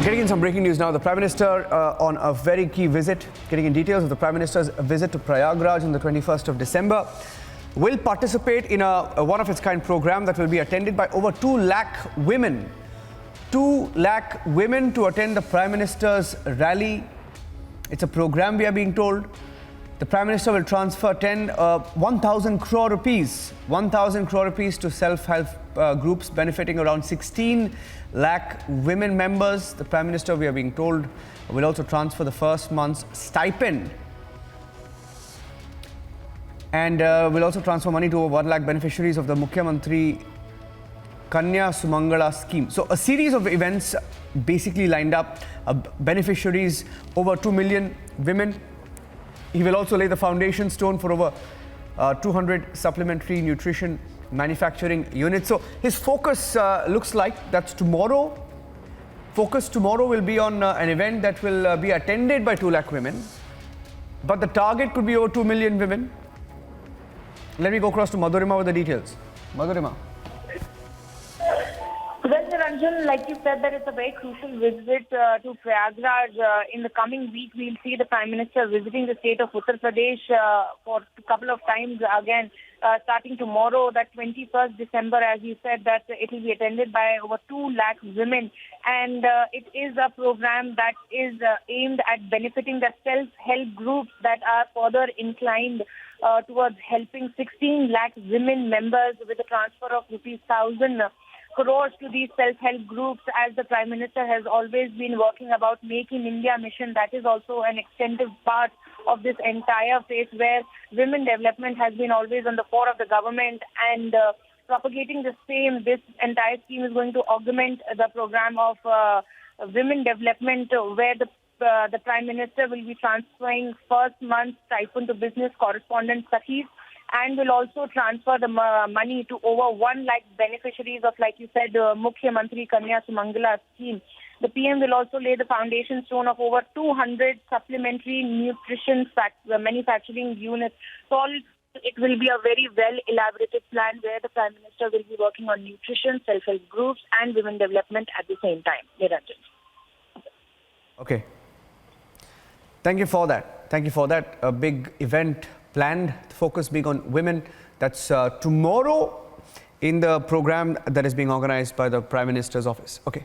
Getting in some breaking news now. The Prime Minister on a very key visit, getting in details of the Prime Minister's visit to Prayagraj on the 21st of December, will participate in a one-of-its-kind program that will be attended by over 2 lakh women. 2 lakh women to attend the Prime Minister's rally. It's a program, we are being told. The Prime Minister will transfer 1,000 crore rupees. 1,000 crore rupees to self-help groups benefiting around 16 lakh women members. The Prime Minister, we are being told, will also transfer the first month's stipend. And will also transfer money to over 1 lakh beneficiaries of the Mukhyamantri Kanya Sumangala scheme. So a series of events basically lined up, beneficiaries, over 2 million women. He will also lay the foundation stone for over 200 supplementary nutrition manufacturing units. So his focus looks like that's tomorrow. Focus tomorrow will be on an event that will be attended by 2 lakh women. But the target could be over 2 million women. Let me go across to Madhurima with the details. Madhurima. Well, Niranjan, like you said, that it's a very crucial visit to Prayagraj. In the coming week, we'll see the Prime Minister visiting the state of Uttar Pradesh for a couple of times again, starting tomorrow, that 21st December, as you said, that it will be attended by over 2 lakh women. And it is a program that is aimed at benefiting the self-help groups that are further inclined towards helping 16 lakh women members with a transfer of rupees 1,000 crores to these self-help groups, as the Prime Minister has always been working about Make in India mission. That is also an extensive part of this entire phase where women development has been always on the fore of the government, and propagating the same, this entire scheme is going to augment the program of women development, where the Prime Minister will be transferring first month's stipend to business correspondent Sakhis, and will also transfer the money to over 1 lakh beneficiaries of, like you said, Mukhyamantri Kanya Sumangala scheme. The PM will also lay the foundation stone of over 200 supplementary nutrition manufacturing units. So it will be a very well-elaborated plan where the Prime Minister will be working on nutrition, self-help groups and women development at the same time. Niranjan. Okay. Thank you for that. Thank you for that. A big event planned, focus being on women. That's tomorrow in the program that is being organized by the Prime Minister's office. Okay.